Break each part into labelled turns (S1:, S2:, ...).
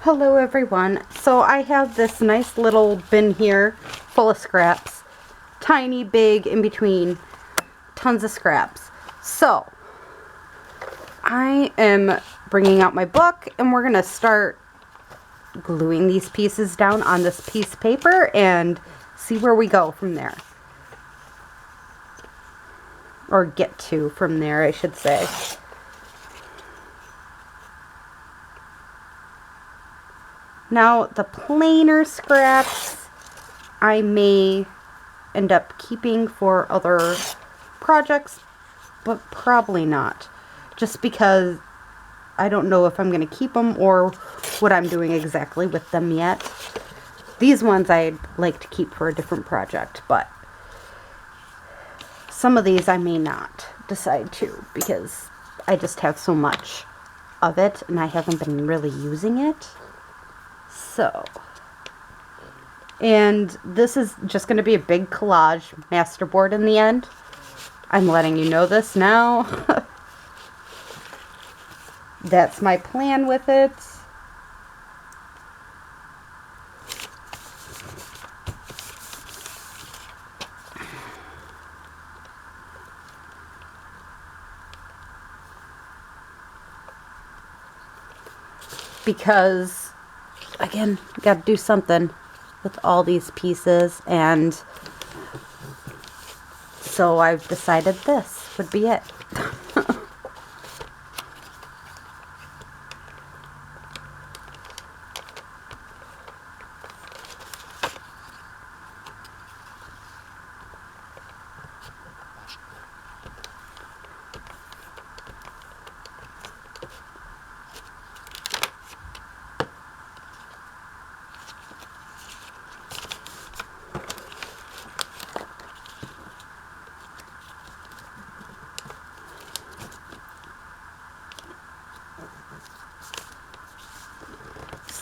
S1: Hello everyone. So I have this nice little bin here full of scraps. Tiny, big, in between. Tons of scraps. So I am bringing out my book and we're going to start gluing these pieces down on this piece of paper and see where we go from there. Or get to from there, I should say. Now, the plainer scraps I may end up keeping for other projects, but probably not. Just because I don't know if I'm going to keep them or what I'm doing exactly with them yet. These ones I'd like to keep for a different project, but some of these I may not decide to because I just have so much of it and I haven't been really using it. So, and this is just going to be a big collage masterboard in the end. I'm letting you know this now. That's my plan with it. Because, again, got to do something with all these pieces, and so I've decided this would be it.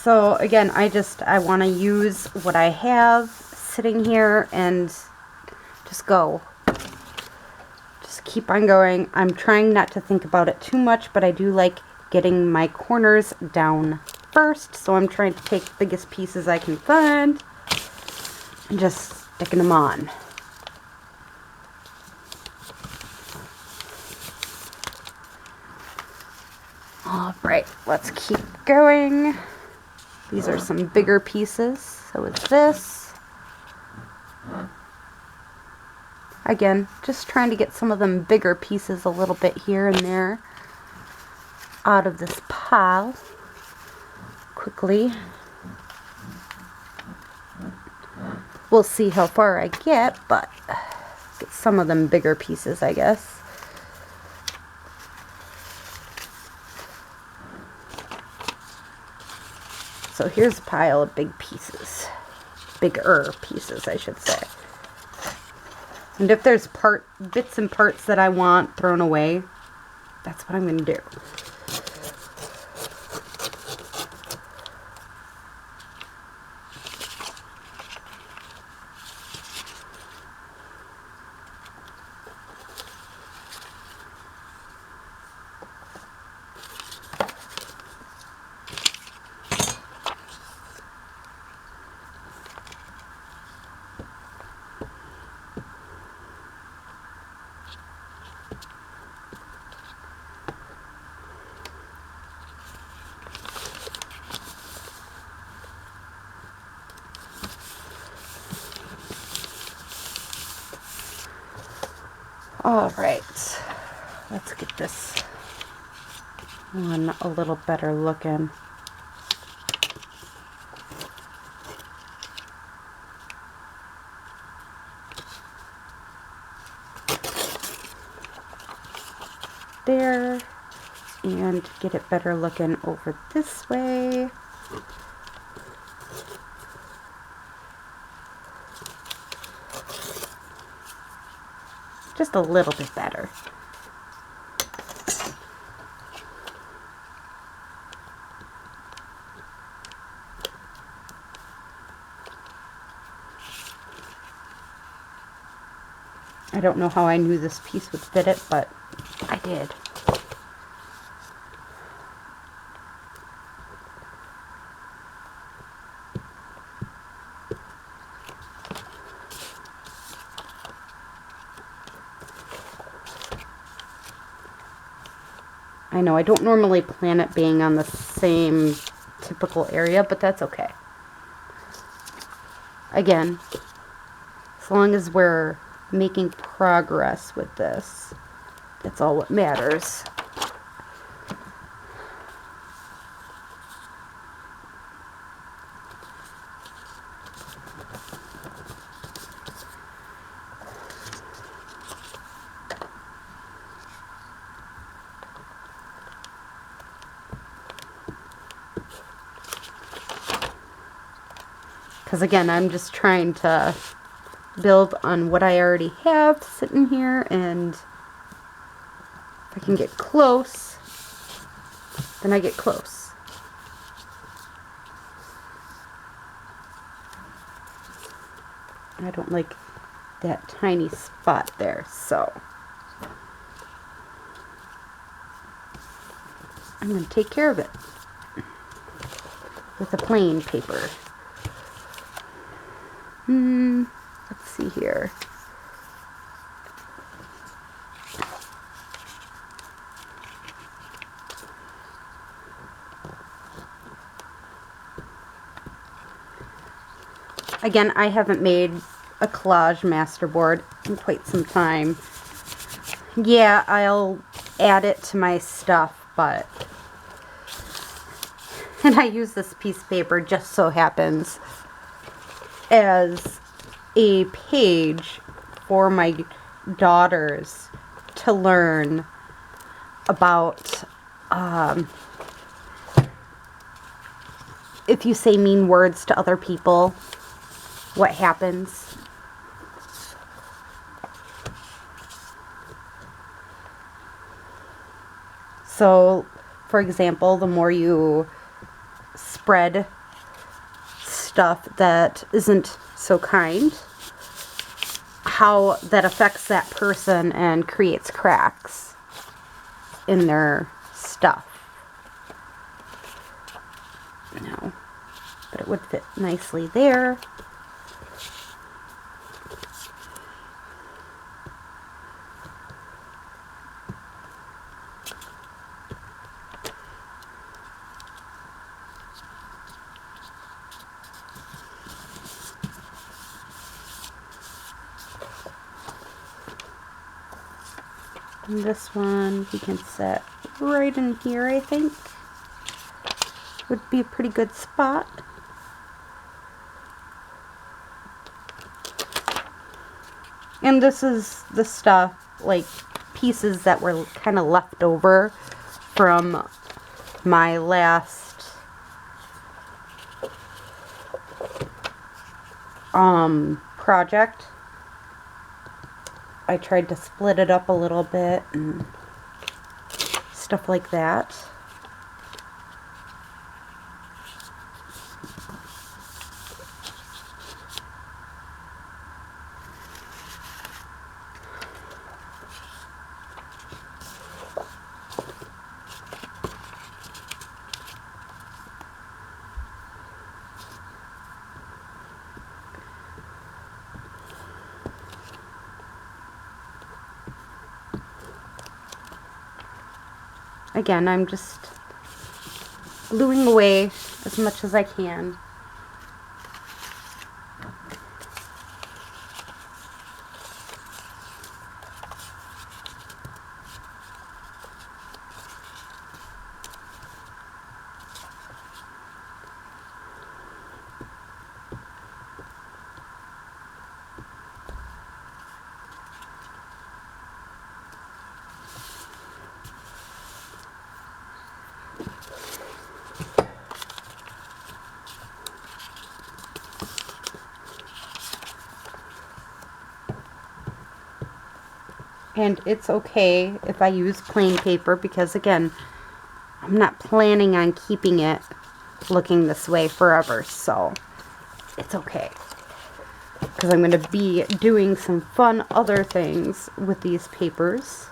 S1: So again, I want to use what I have sitting here and just go. Just keep on going. I'm trying not to think about it too much, but I do like getting my corners down first. So I'm trying to take the biggest pieces I can find and just sticking them on. All right, let's keep going. These are some bigger pieces, so it's this. Again, just trying to get some of them bigger pieces a little bit here and there out of this pile quickly. We'll see how far I get, but get some of them bigger pieces, I guess. So here's a pile of big pieces. Bigger pieces, I should say. And if there's bits and parts that I want thrown away, that's what I'm going to do. All right, let's get this one a little better looking. There, and get it better looking over this way. Just a little bit better. I don't know how I knew this piece would fit it, but I did. I know I don't normally plan it being on the same typical area, but that's okay. Again, as long as we're making progress with this, that's all what matters. Because again, I'm just trying to build on what I already have sitting here, and if I can get close, then I get close. I don't like that tiny spot there, so I'm going to take care of it with a plain paper. Let's see here. Again, I haven't made a Collage Masterboard in quite some time. Yeah, I'll add it to my stuff, but... And I use this piece of paper, just so happens, as a page for my daughters to learn about if you say mean words to other people, what happens. So, for example, the more you spread stuff that isn't so kind, how that affects that person and creates cracks in their stuff. No, but it would fit nicely there. And this one we can set right in here, I think. Would be a pretty good spot. And this is the stuff, like pieces that were kind of left over from my last project. I tried to split it up a little bit and stuff like that. Again, I'm just gluing away as much as I can. And it's okay if I use plain paper because, again, I'm not planning on keeping it looking this way forever, so it's okay. Because I'm going to be doing some fun other things with these papers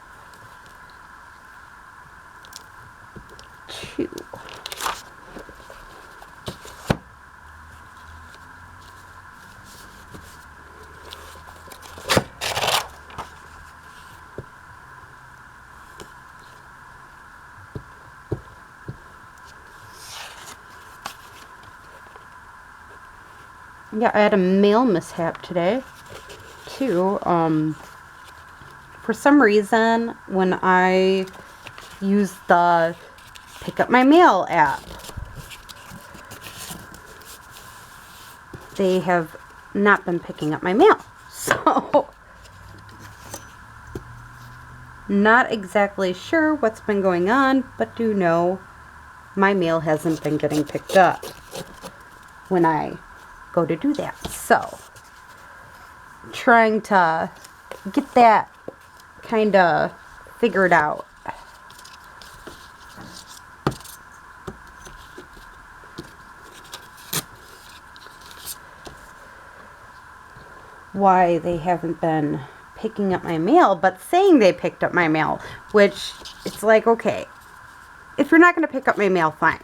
S1: too. Yeah, I had a mail mishap today, too. For some reason, when I use the Pick Up My Mail app, they have not been picking up my mail. So, not exactly sure what's been going on, but do know my mail hasn't been getting picked up when I go to do that. So, trying to get that kind of figured out. Why they haven't been picking up my mail, but saying they picked up my mail, which it's like, okay, if you're not going to pick up my mail, fine.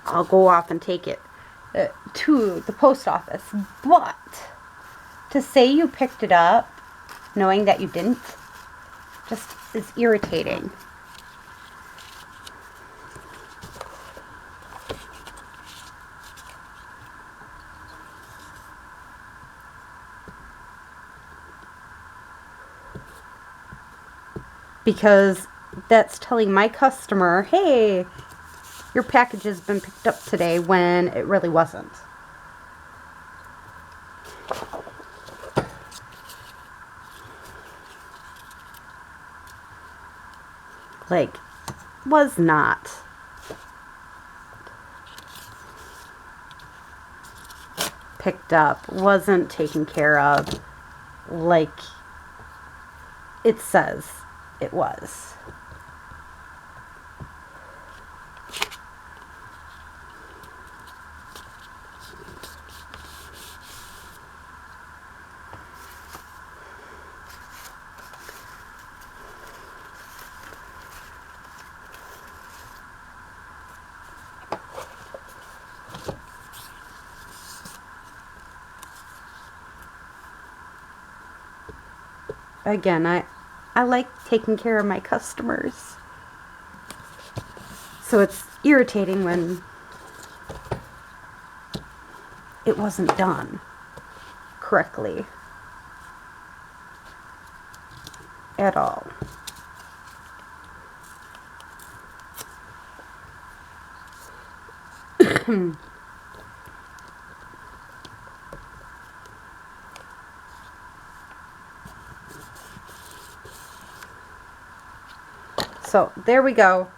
S1: I'll go off and take it to the post office. But to say you picked it up, knowing that you didn't, just is irritating. Because that's telling my customer, hey, your package has been picked up today, when it really wasn't. Like, was not. Picked up, wasn't taken care of, like it says it was. Again, I like taking care of my customers. So it's irritating when it wasn't done correctly at all. So there we go.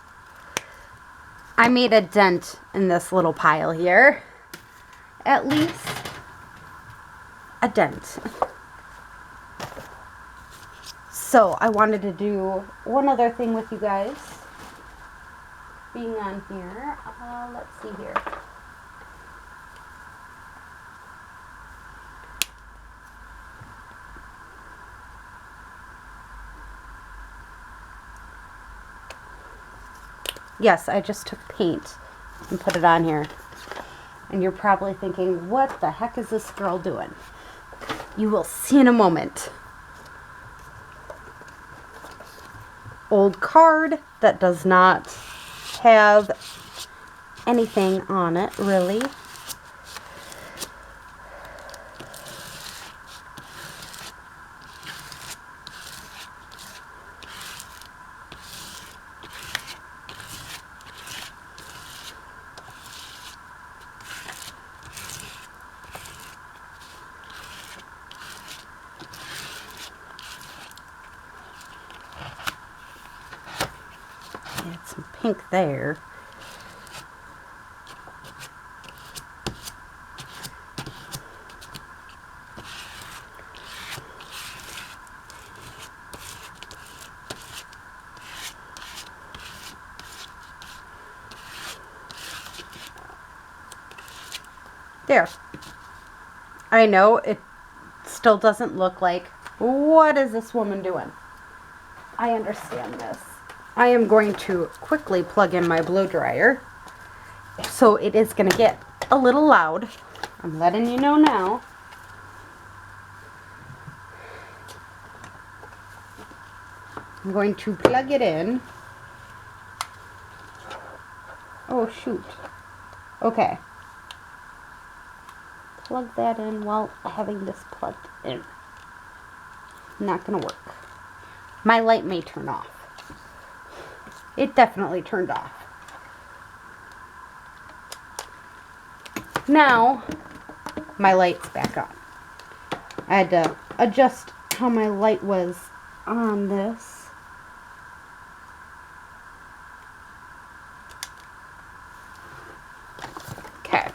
S1: I made a dent in this little pile here. At least a dent. So I wanted to do one other thing with you guys. Being on here. Let's see here. Yes, I just took paint and put it on here. And you're probably thinking, what the heck is this girl doing? You will see in a moment. Old card that does not have anything on it, really. Some pink there. There. I know it still doesn't look like, what is this woman doing? I understand this. I am going to quickly plug in my blow dryer. So it is going to get a little loud. I'm letting you know now. I'm going to plug it in. Oh, shoot. Okay. plug that in while having this plugged in. Not gonna work. My light may turn off. It definitely turned off. Now, my light's back on. I had to adjust how my light was on this. Okay.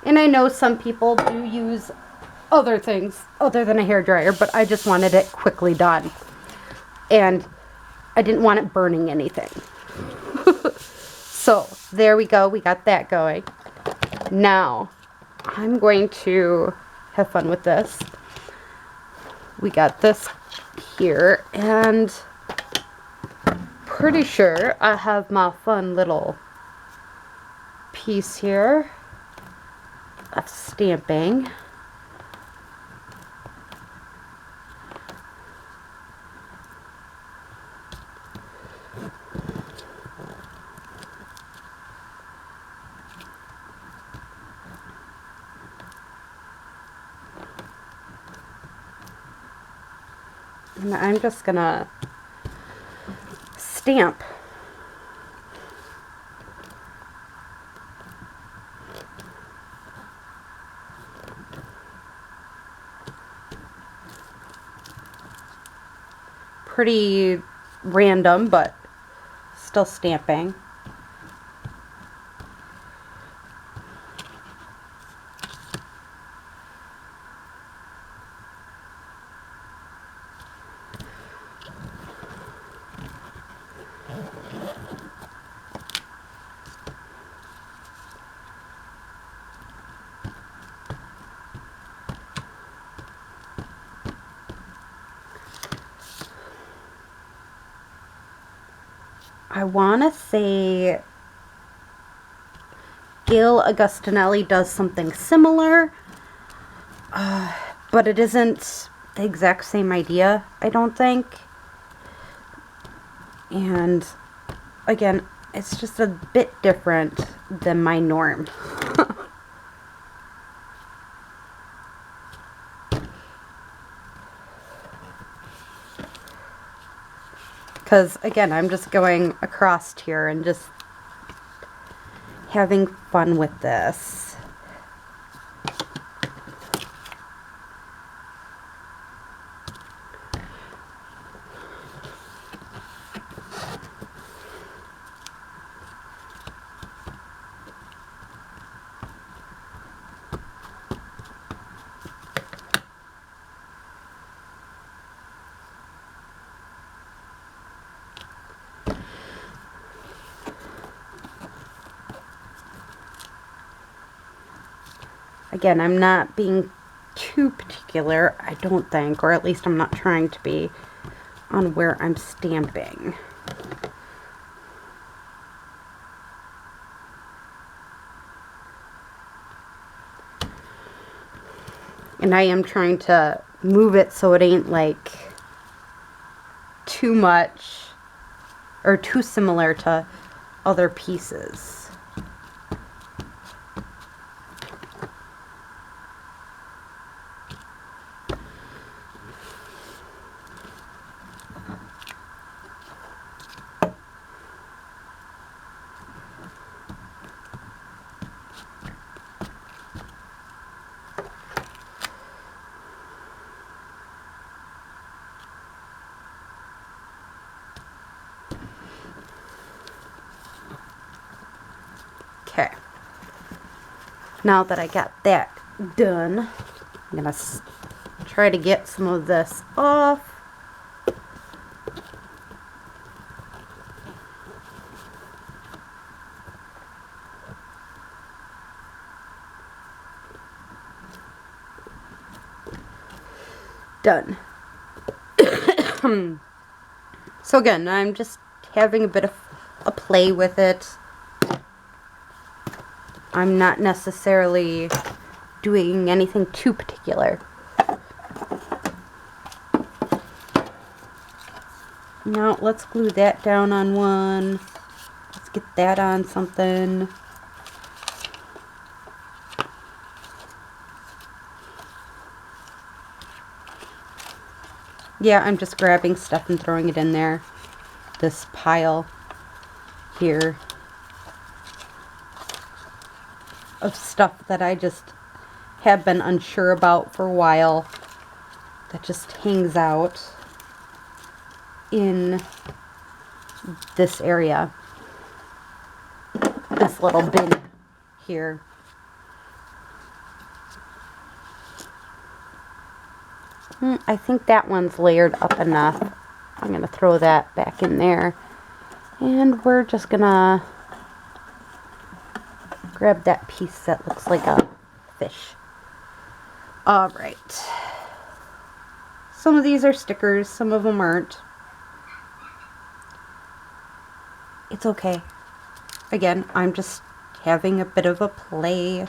S1: And I know some people do use other things other than a hairdryer, but I just wanted it quickly done. And I didn't want it burning anything. So there we go. We got that going. Now I'm going to have fun with this. We got this here, and pretty sure I have my fun little piece here of stamping. And I'm just gonna stamp. Pretty random, but still stamping. I want to say Gail Augustinelli does something similar, but it isn't the exact same idea, I don't think. And again, it's just a bit different than my norm. Because again, I'm just going across here and just having fun with this. Again, I'm not being too particular, I don't think, or at least I'm not trying to be, on where I'm stamping. And I am trying to move it so it ain't like too much or too similar to other pieces. Now that I got that done, I'm going to try to get some of this off. Done. So again, I'm just having a bit of a play with it. I'm not necessarily doing anything too particular. Now let's glue that down on one. Let's get that on something. Yeah, I'm just grabbing stuff and throwing it in there. This pile here of stuff that I just have been unsure about for a while, that just hangs out in this area, this little bin here. I think that one's layered up enough. I'm going to throw that back in there. And we're just going to grab that piece that looks like a fish. Alright. Some of these are stickers, some of them aren't. It's okay. Again, I'm just having a bit of a play.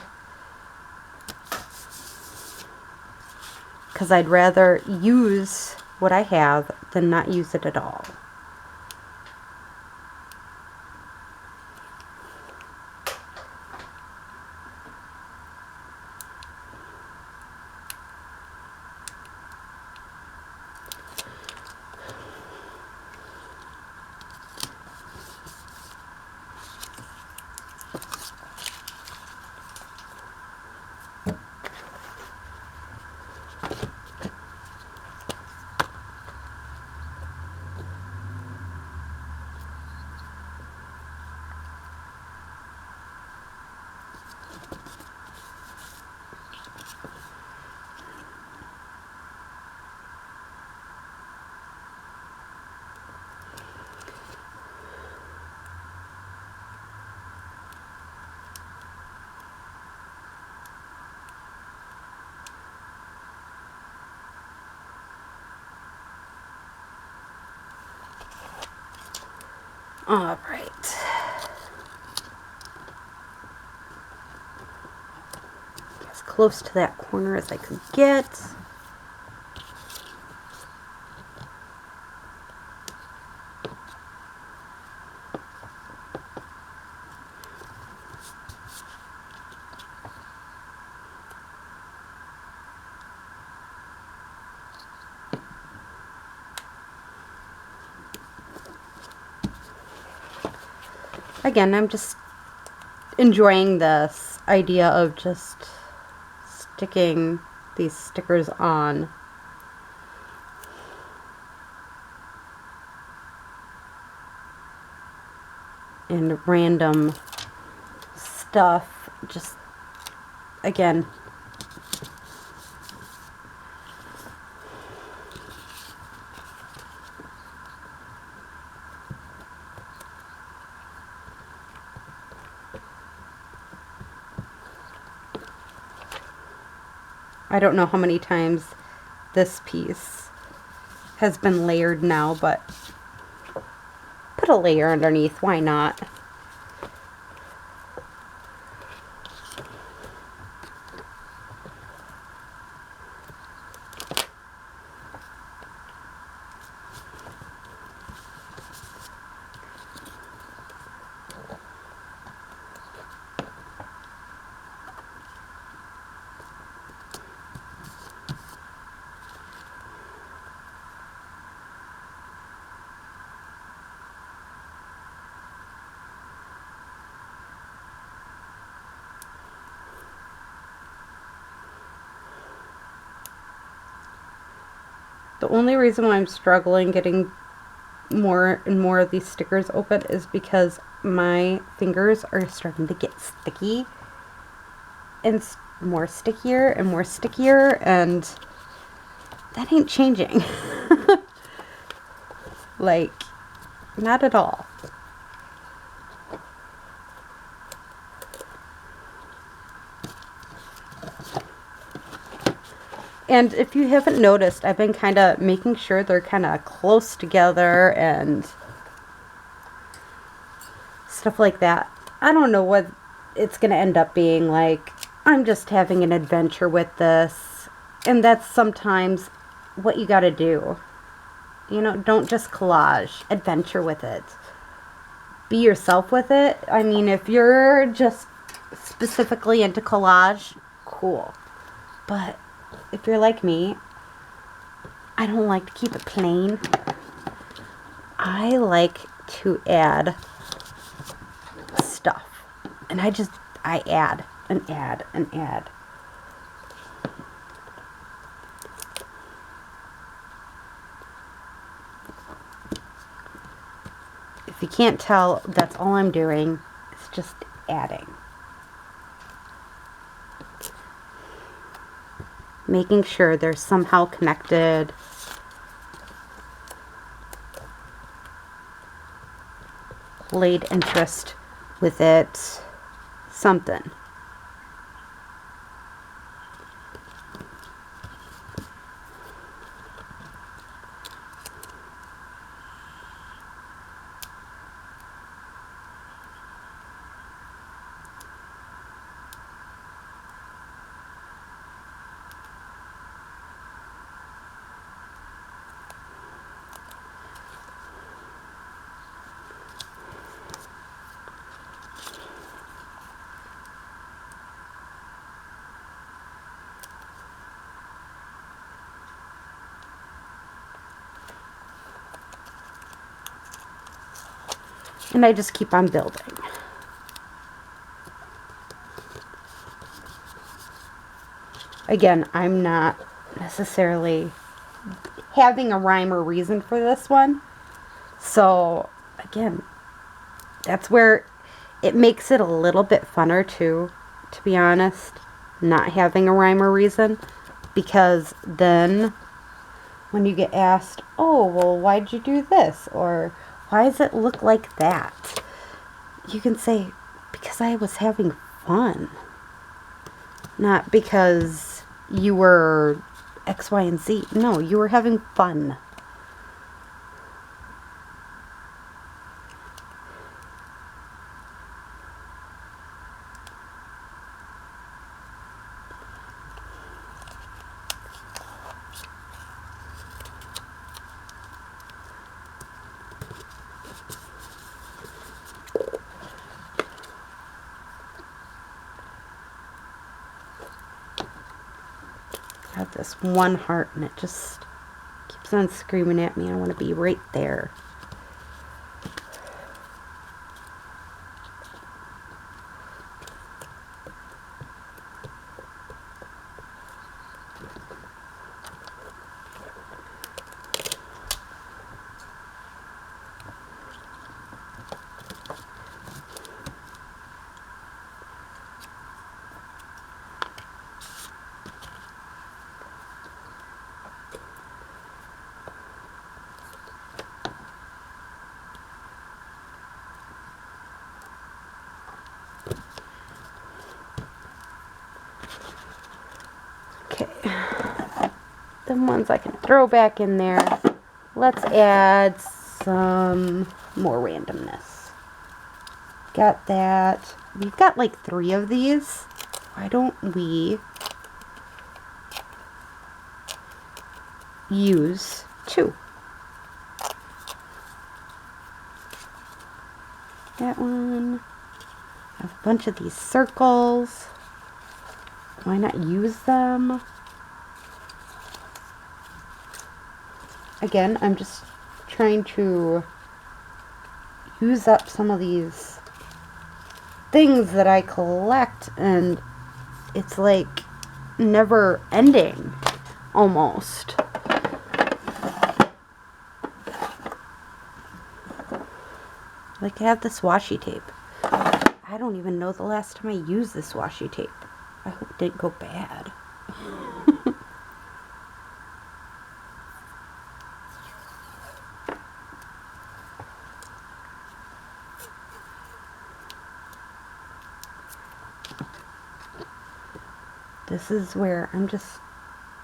S1: Because I'd rather use what I have than not use it at all. All right. As close to that corner as I could get. Again, I'm just enjoying this idea of just sticking these stickers on. And random stuff, just, again, I don't know how many times this piece has been layered now, but put a layer underneath, why not? The only reason why I'm struggling getting more and more of these stickers open is because my fingers are starting to get sticky. and more stickier and more stickier, and that ain't changing. Like, not at all. And if you haven't noticed, I've been kind of making sure they're kind of close together and stuff like that. I don't know what it's going to end up being like. I'm just having an adventure with this. And that's sometimes what you got to do. You know, don't just collage. Adventure with it. Be yourself with it. I mean, if you're just specifically into collage, cool. But if you're like me, I don't like to keep it plain. I like to add stuff. And I add and add and add. If you can't tell, that's all I'm doing. It's just adding. Making sure they're somehow connected. Laid interest with it. Something. And I just keep on building. Again, I'm not necessarily having a rhyme or reason for this one. So, again, that's where it makes it a little bit funner too, to be honest, not having a rhyme or reason. Because then when you get asked, oh, well, why'd you do this? Or why does it look like that? You can say, because I was having fun. Not because you were X, Y, and Z. No, you were having fun. I have this one heart and it just keeps on screaming at me. I want to be right there. The ones I can throw back in there. Let's add some more randomness. Got that. We've got like 3 of these. Why don't we use 2? That one. I have a bunch of these circles. Why not use them? Again, I'm just trying to use up some of these things that I collect, and it's like never ending almost. Like I have this washi tape. I don't even know the last time I used this washi tape. I didn't go bad. This is where I'm just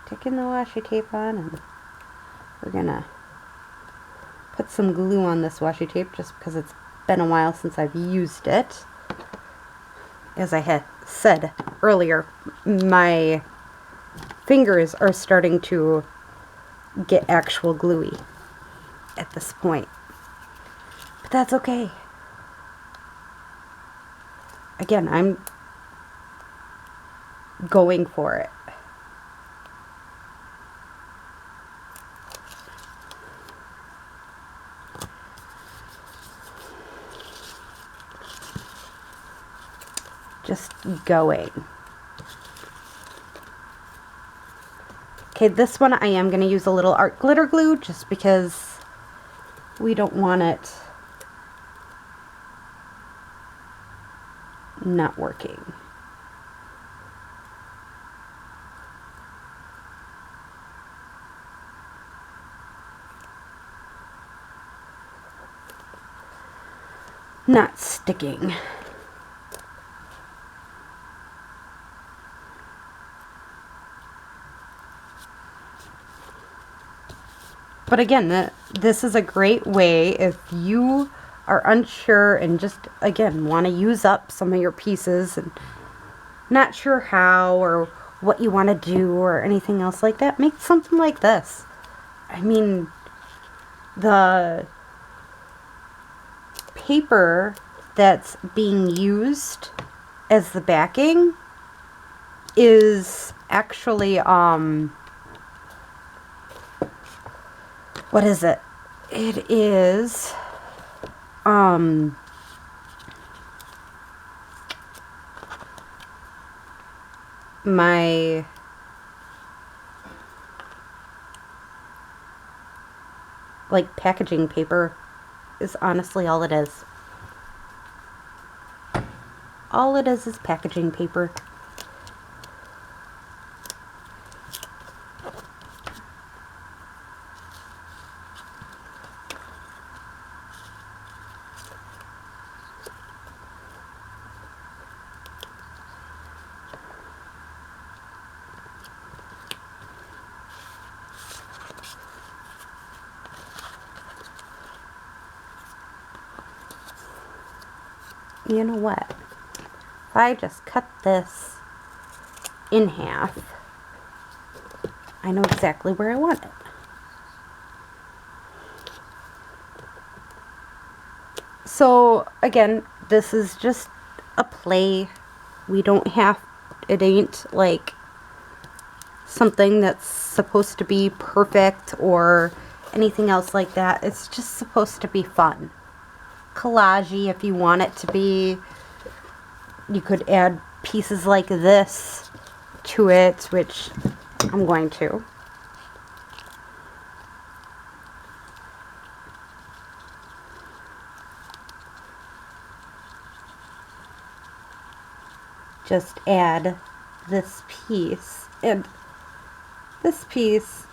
S1: taking the washi tape on, and we're gonna put some glue on this washi tape just because it's been a while since I've used it. As I had said earlier, my fingers are starting to get actual gluey at this point. But that's okay. Again, I'm going for it. Just going. Okay, this one I am going to use a little art glitter glue just because we don't want it not working. Not sticking. But again, this is a great way if you are unsure and just, again, want to use up some of your pieces and not sure how or what you want to do or anything else like that. Make something like this. I mean, the paper that's being used as the backing is actually, what is it? It is, my like packaging paper is honestly all it is. All it is packaging paper. You know what? If I just cut this in half, I know exactly where I want it. So again, this is just a play. We don't have, it ain't like something that's supposed to be perfect or anything else like that. It's just supposed to be fun. Collagey if you want it to be. You could add pieces like this to it, which I'm going to. Just add this piece, and this piece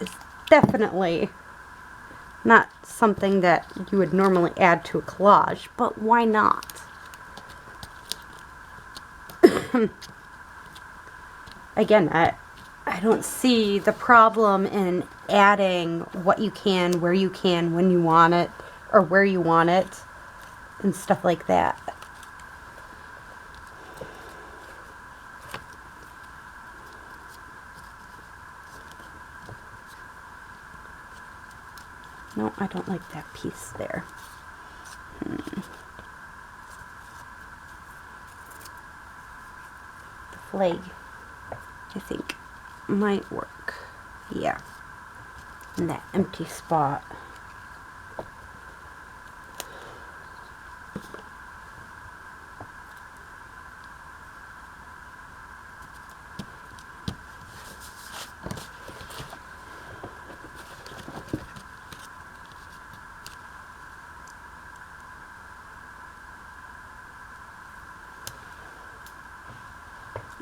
S1: is definitely not something that you would normally add to a collage, but why not? Again, I don't see the problem in adding what you can, where you can, when you want it, or where you want it, and stuff like that. No, I don't like that piece there. The flag, I think, might work. Yeah. And that empty spot.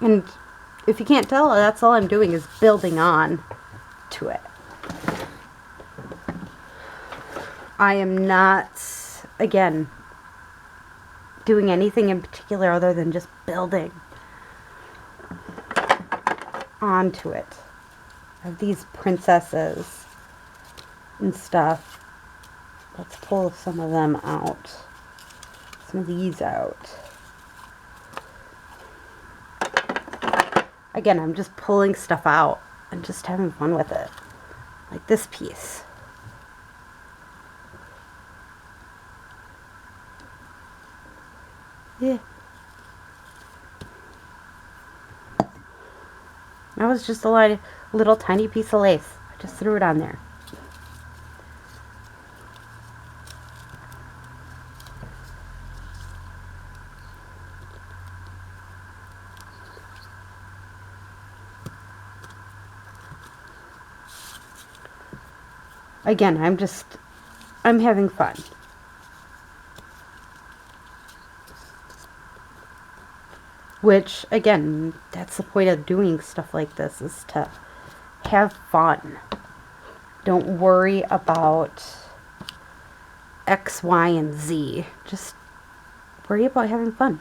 S1: And if you can't tell, that's all I'm doing is building on to it. I am not, again, doing anything in particular other than just building onto it. I have these princesses and stuff. Let's pull some of them out. Some of these out. Again, I'm just pulling stuff out and just having fun with it. Like this piece. Yeah. That was just a little tiny piece of lace. I just threw it on there. Again, I'm having fun. Which, again, that's the point of doing stuff like this, is to have fun. Don't worry about X, Y, and Z. Just worry about having fun.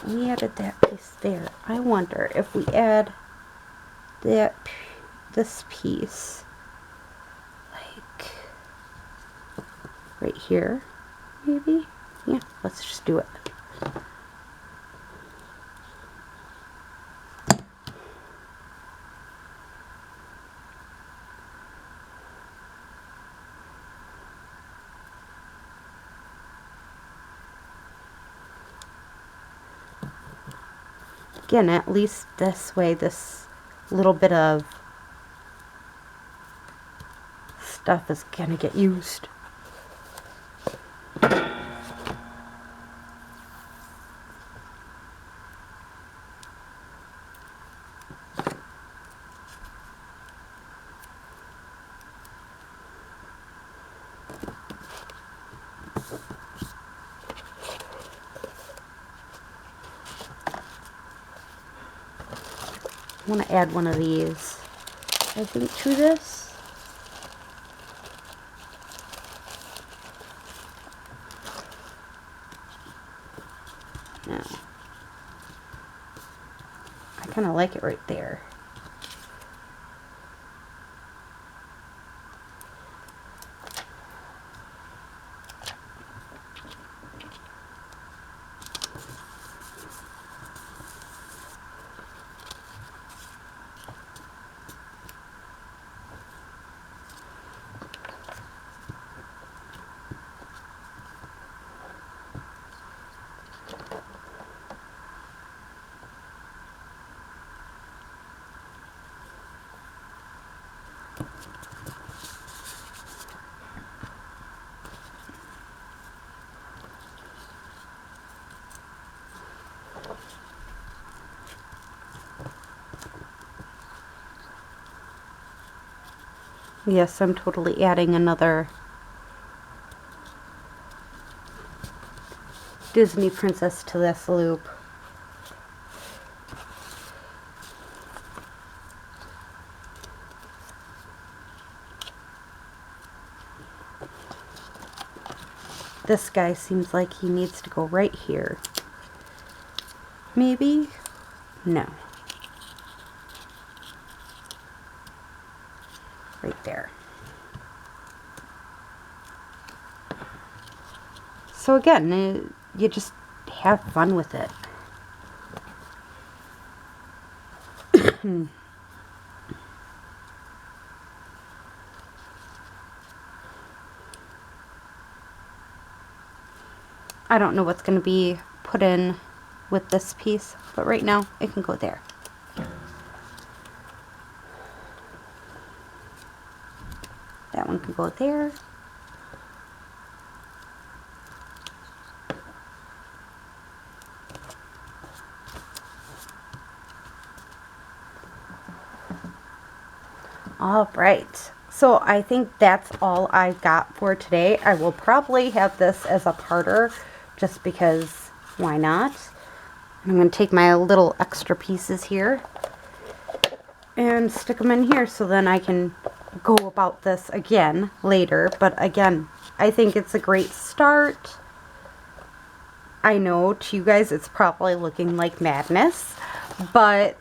S1: We added that piece there. I wonder if we add this piece, like right here, maybe? Yeah, let's just do it. Again, at least this way, this little bit of stuff is gonna get used. I want to add one of these, I think, to this. No. I kind of like it right there. Yes, I'm totally adding another Disney princess to this loop. This guy seems like he needs to go right here. Maybe? No. Right there. So again, you just have fun with it. I don't know what's going to be put in with this piece, but right now it can go there. That one can go there. All right, so I think that's all I've got for today. I will probably have this as a parter just because why not? I'm going to take my little extra pieces here and stick them in here so then I can go about this again later. But again, I think it's a great start. I know to you guys it's probably looking like madness, but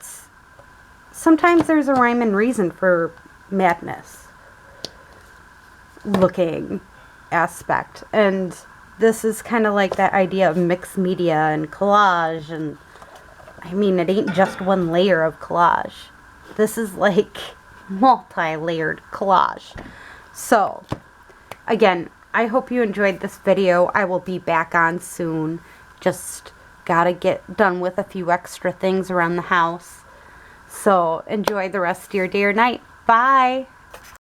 S1: sometimes there's a rhyme and reason for madness looking aspect. And this is kind of like that idea of mixed media and collage. And I mean, it ain't just one layer of collage. This is like multi-layered collage. So again, I hope you enjoyed this video. I will be back on soon. Just gotta get done with a few extra things around the house. So enjoy the rest of your day or night. Bye!